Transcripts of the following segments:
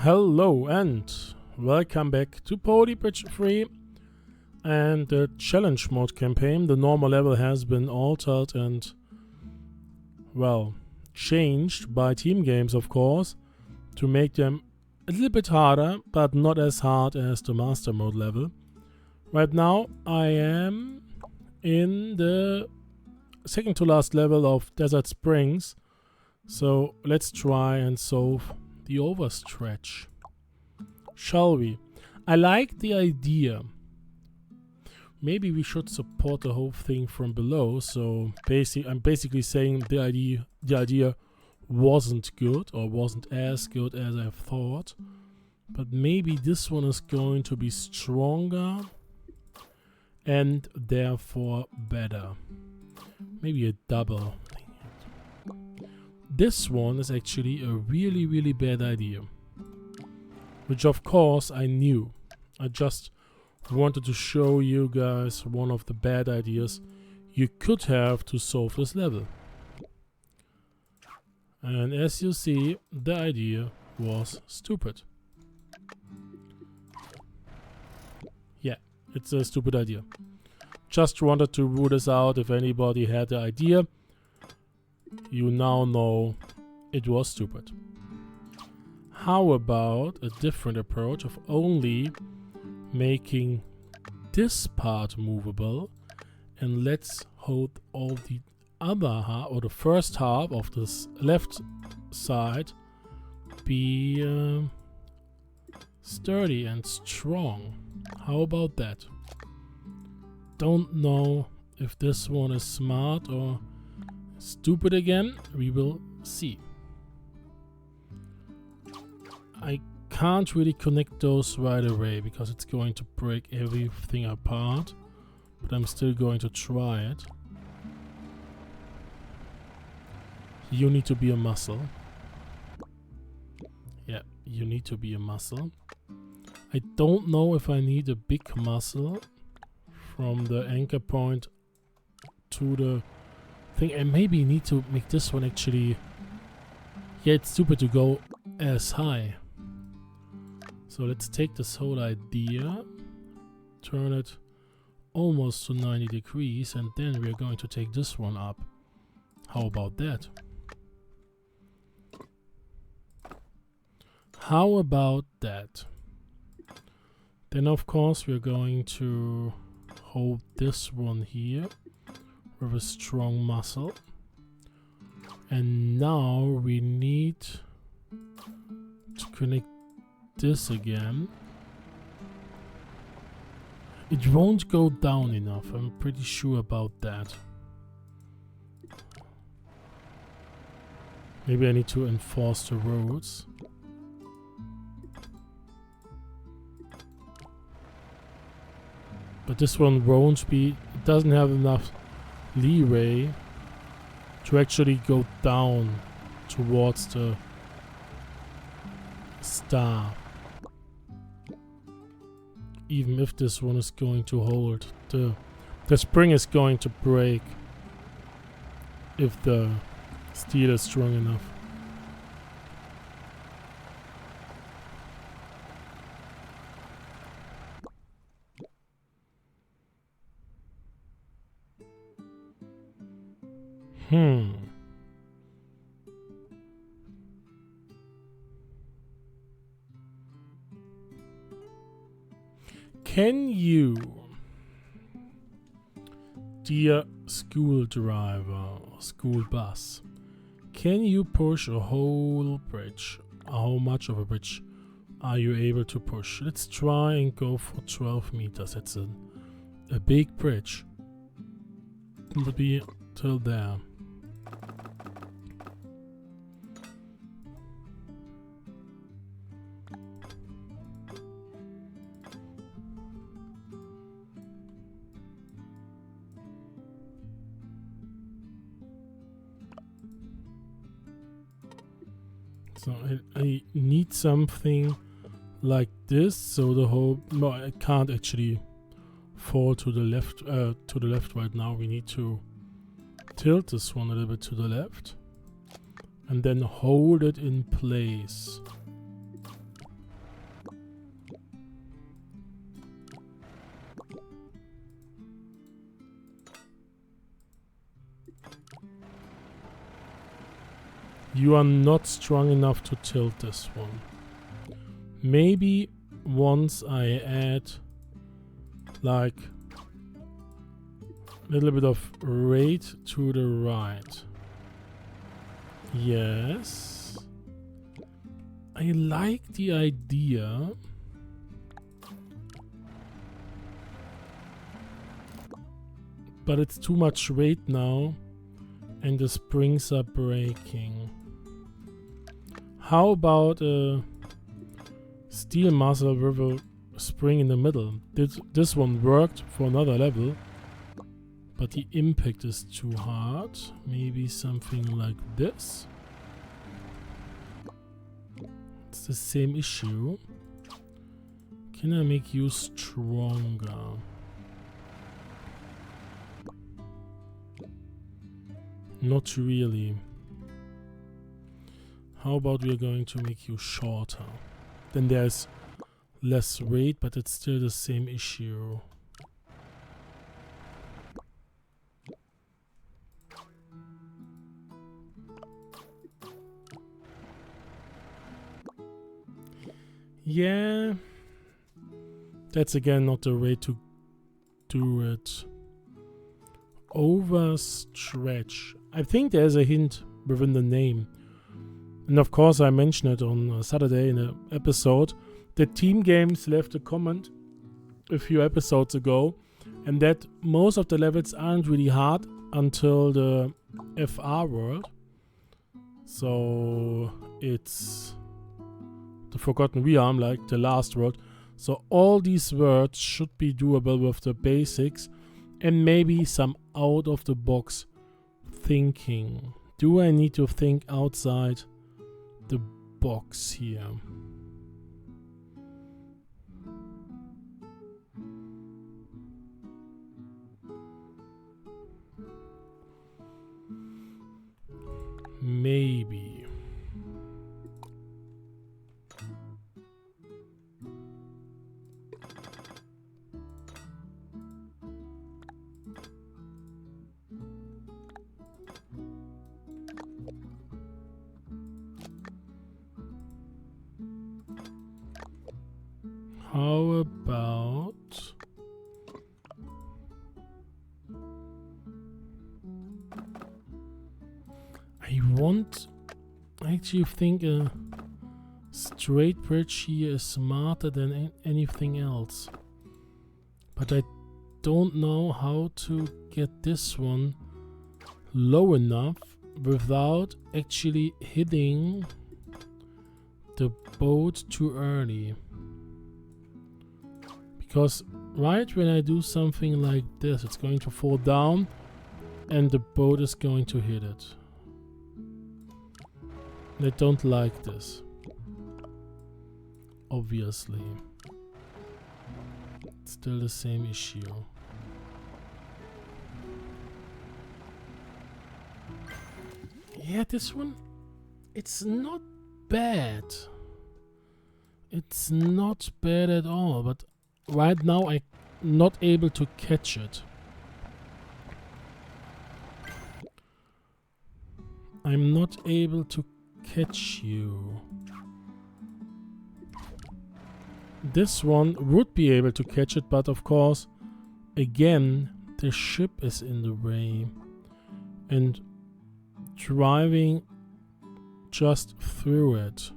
Hello and welcome back to Pody Bridge 3 and the challenge mode campaign. The normal level has been altered and, well, changed by Teamgames, of course, to make them a little bit harder, but not as hard as the master mode level. Right now I am in the second to last level of Desert Springs, so let's try and solve the overstretch. Shall we? I like the idea. Maybe we should support the whole thing from below. So I'm basically saying the idea wasn't good or wasn't as good as I thought. But maybe this one is going to be stronger and therefore better. Maybe a double. This one is actually a really bad idea, which of course I knew. I just wanted to show you guys one of the bad ideas you could have to solve this level. And as you see, the idea was stupid. Yeah, it's a stupid idea. Just wanted to rule this out. If anybody had the idea, you now know it was stupid. How about a different approach of only making this part movable, and let's hold all the other half, or the first half of this left side, be sturdy and strong. How about that? Don't know if this one is smart or stupid again. We will see. I can't really connect those right away because it's going to break everything apart, but I'm still going to try it. You need to be a muscle. Yeah, you need to be a muscle. I don't know if I need a big muscle from the anchor point to the thing. I maybe need to make this one actually... Yeah, it's stupid to go as high. So let's take this whole idea, turn it almost to 90 degrees, and then we're going to take this one up. How about that? How about that? Then of course we're going to hold this one here with a strong muscle. And now we need to connect this again. It won't go down enough, I'm pretty sure about that. Maybe I need to enforce the roads. But this one won't be, it doesn't have enough leeway to actually go down towards the star. Even if this one is going to hold, the spring is going to break if the steel is strong enough. Can you, dear school driver or school bus, can you push a whole bridge? How much of a bridge are you able to push? Let's try and go for 12 meters. That's a big bridge. It will be till there. So I need something like this, so the whole... No, I can't actually fall to the left right now. We need to tilt this one a little bit to the left and then hold it in place. You are not strong enough to tilt this one. Maybe once I add like a little bit of rate to the right. Yes. I like the idea. But it's too much weight now and the springs are breaking. How about a steel muzzle with a spring in the middle? This one worked for another level, but the impact is too hard. Maybe something like this. It's the same issue. Can I make you stronger? Not really. How about we are going to make you shorter? Then there's less weight, but it's still the same issue. Yeah. That's again not the way to do it. Overstretch. I think there's a hint within the name. And of course I mentioned it on Saturday in an episode that Teamgames left a comment a few episodes ago, and that most of the levels aren't really hard until the FR world. So it's the Forgotten Realm, like the last world. So all these worlds should be doable with the basics and maybe some out of the box thinking. Do I need to think outside the box here? Maybe. How about I actually think a straight bridge here is smarter than anything else. But I don't know how to get this one low enough without actually hitting the boat too early. Because right when I do something like this, it's going to fall down and the boat is going to hit it. I don't like this. Obviously. It's still the same issue. Yeah, this one, it's not bad. It's not bad at all, but right now I'm not able to catch it. I'm not able to catch you. This one would be able to catch it, but of course, again, the ship is in the way. And driving just through it,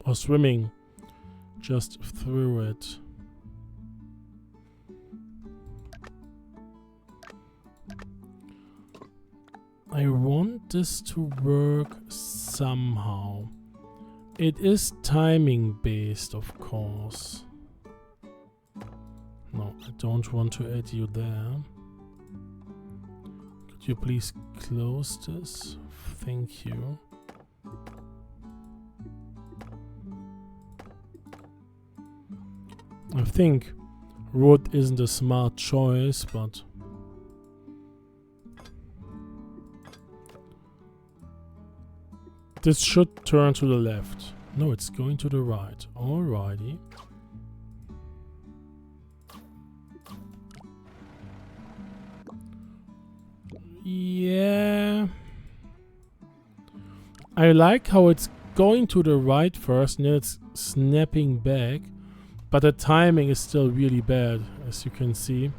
or swimming just through it. I want this to work somehow. It is timing based, of course. No, I don't want to add you there. Could you please close this? Thank you. I think wood isn't a smart choice, but this should turn to the left. No, it's going to the right. Alrighty. Yeah. I like how it's going to the right first and then it's snapping back. But the timing is still really bad, as you can see.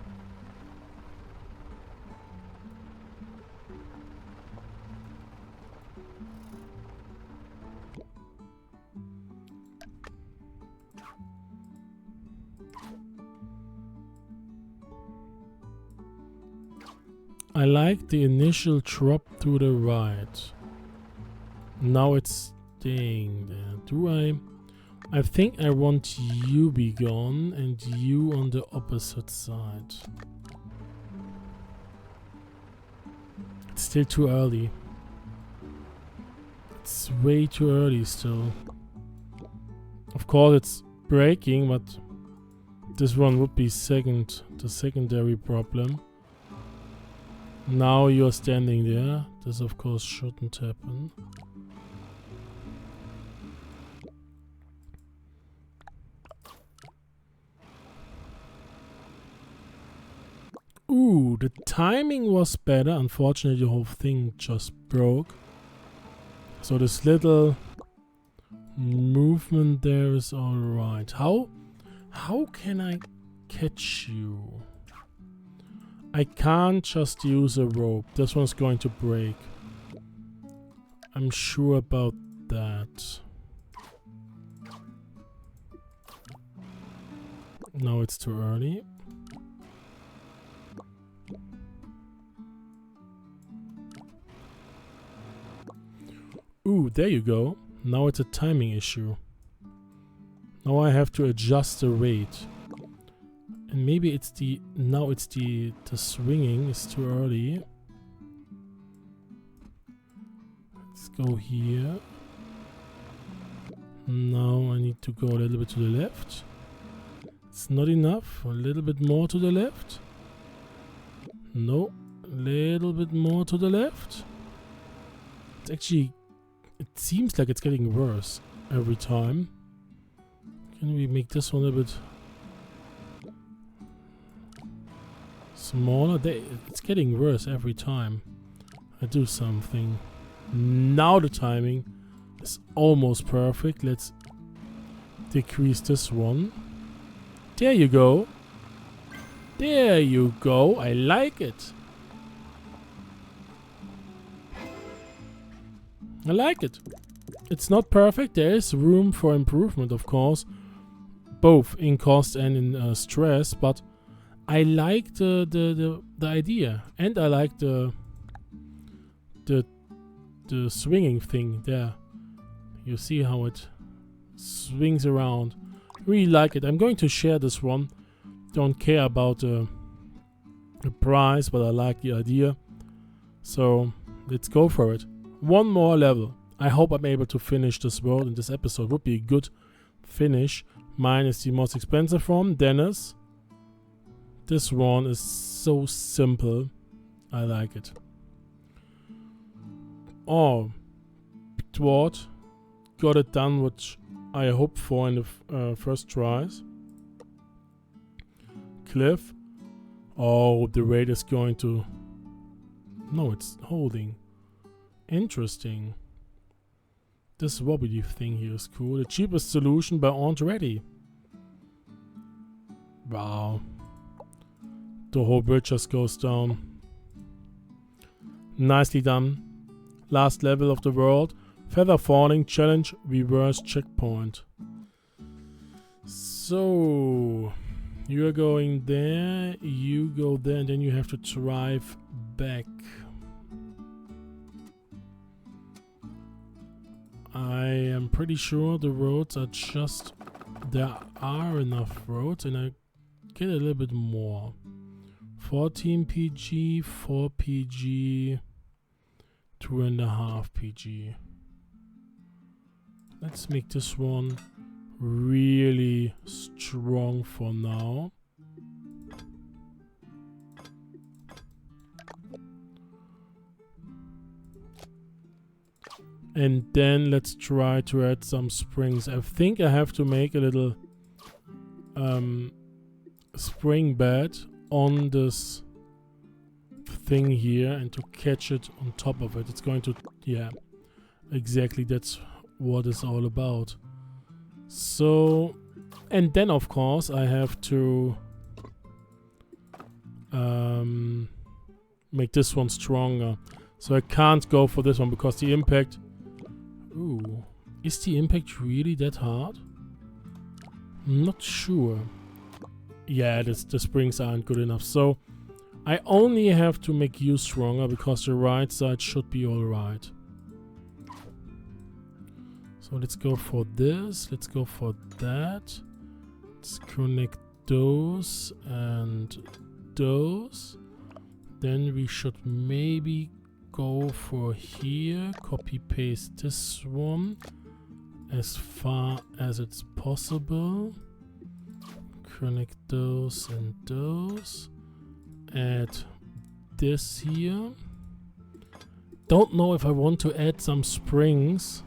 I like the initial drop to the right. Now it's staying there. Do I think I want you be gone and you on the opposite side. It's still too early. It's way too early still. Of course it's breaking, but this one would be the secondary problem. Now you're standing there. This of course shouldn't happen. Ooh, the timing was better. Unfortunately, the whole thing just broke. So this little movement there is alright. How can I catch you? I can't just use a rope. This one's going to break. I'm sure about that. No, it's too early. Ooh, there you go. Now it's a timing issue. Now I have to adjust the weight. And maybe it's the swinging is too early. Let's go here. Now I need to go a little bit to the left. It's not enough. A little bit more to the left. No. A little bit more to the left. It's actually... It seems like it's getting worse every time. Can we make this one a bit smaller? It's getting worse every time I do something. Now the timing is almost perfect. Let's decrease this one. There you go. There you go. I like it. I like it. It's not perfect. There is room for improvement, of course, both in cost and in stress. But I like the idea, and I like the swinging thing there. You see how it swings around. Really like it. I'm going to share this one. Don't care about the price, but I like the idea. So let's go for it. One more level. I hope I'm able to finish this world in this episode. Would be a good finish. Mine is the most expensive one, Dennis. This one is so simple. I like it. Oh, Dwart got it done, which I hoped for in the first tries. Cliff. Oh, the rate is going to... No, it's holding. Interesting. This wobbly thing here is cool. The cheapest solution by already. Wow. The whole bridge just goes down. Nicely done. Last level of the world. Feather falling challenge reverse checkpoint. So you're going there, you go there, and then you have to drive back. I am pretty sure the roads are just... There are enough roads, and I get a little bit more. 14 PG, 4 PG, 2.5 PG. Let's make this one really strong for now. And then let's try to add some springs. I think I have to make a little spring bed on this thing here and to catch it on top of it. It's going to, yeah, exactly that's what it's all about. So, and then of course I have to make this one stronger. So I can't go for this one because the impact... Ooh, is the impact really that hard? I'm not sure. Yeah, the springs aren't good enough. So I only have to make you stronger because the right side should be alright. So let's go for this. Let's go for that. Let's connect those and those. Then we should maybe go for here. Copy paste this one as far as it's possible. Connect those and those. Add this here. Don't know if I want to add some springs.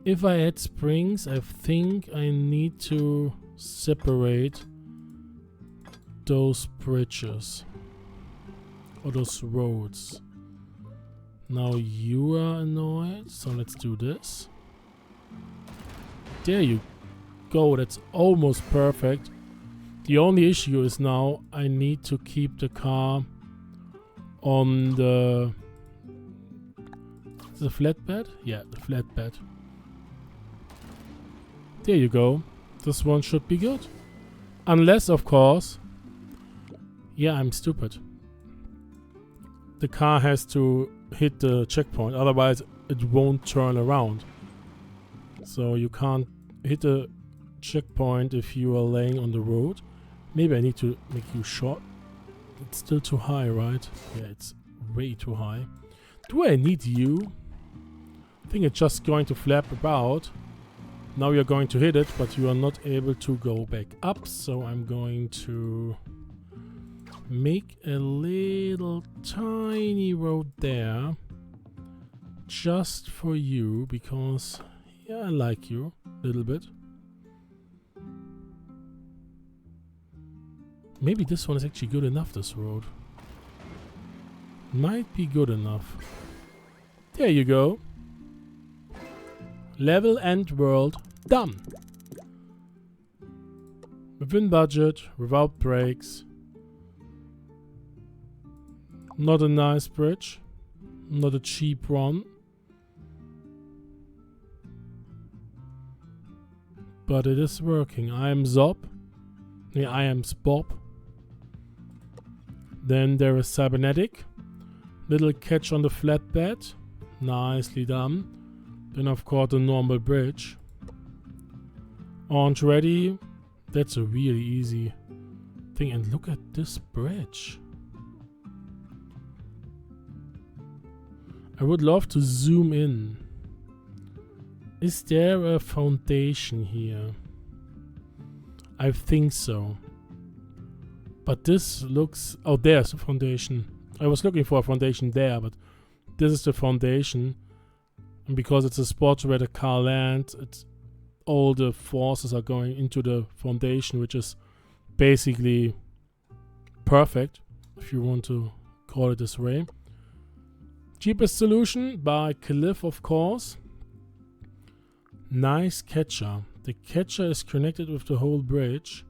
If I add springs, I think I need to separate those bridges or those roads. Now you are annoyed, so let's do this. There you go, that's almost perfect. The only issue is now I need to keep the car on the flatbed? Yeah, the flatbed. There you go. This one should be good. Unless, of course... Yeah, I'm stupid. The car has to hit the checkpoint, otherwise it won't turn around. So you can't hit the checkpoint if you are laying on the road. Maybe I need to make you short. It's still too high, right? Yeah, it's way too high. Do I need you? I think it's just going to flap about. Now you're going to hit it, but you are not able to go back up. So I'm going to make a little tiny road there. Just for you, because yeah, I like you a little bit. Maybe this one is actually good enough, this road. Might be good enough. There you go. Level and world done. Within budget, without breaks. Not a nice bridge. Not a cheap one. But it is working. I am Zob. Yeah, I am Spob. Then there is cybernetic. Little catch on the flatbed. Nicely done. Then of course the normal bridge. Aren't ready. That's a really easy thing. And look at this bridge. I would love to zoom in. Is there a foundation here? I think so. But this looks... Oh, there's a foundation. I was looking for a foundation there, but this is the foundation. And because it's a spot where the car lands, all the forces are going into the foundation, which is basically perfect, if you want to call it this way. Cheapest solution by Cliff, of course. Nice catcher. The catcher is connected with the whole bridge.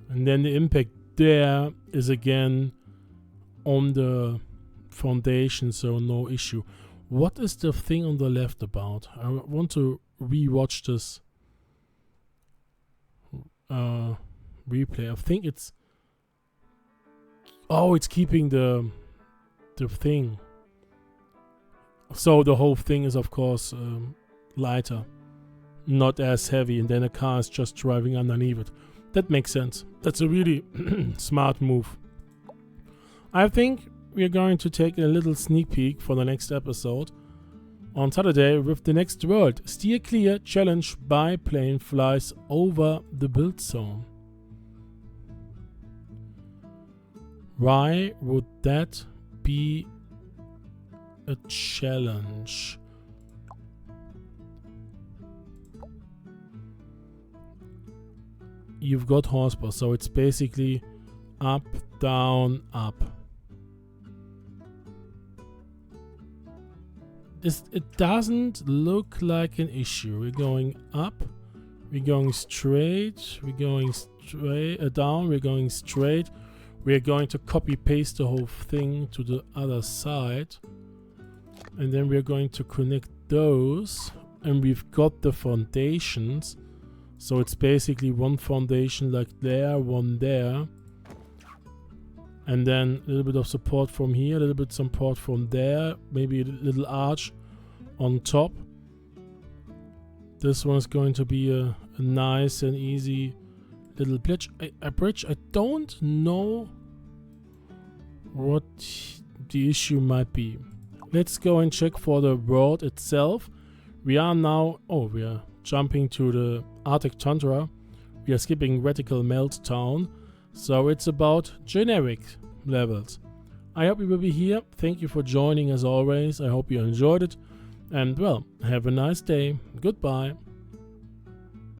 And then the impact there is again on the foundation, so no issue. What is the thing on the left about? I want to re-watch this replay. I think it's... Oh, it's keeping the thing. So the whole thing is, of course, lighter. Not as heavy, and then a car is just driving underneath it. That makes sense. That's a really smart move. I think we're going to take a little sneak peek for the next episode on Saturday with the next world. Steer clear, challenge biplane flies over the build zone. Why would that be a challenge? You've got horsepower, so it's basically up, down, up. it doesn't look like an issue. We're going up, we're going straight, we're going straight down, we're going straight. We're going to copy paste the whole thing to the other side, and then we're going to connect those, and we've got the foundations. So it's basically one foundation like there, one there, and then a little bit of support from here, a little bit support from there, maybe a little arch on top. This one's going to be a nice and easy little bridge. I don't know what the issue might be. Let's go and check for the world itself. We are now, we are jumping to the Arctic Tundra. We are skipping Radical Meltdown. So it's about generic levels. I hope you will be here. Thank you for joining as always. I hope you enjoyed it. And well, have a nice day. Goodbye.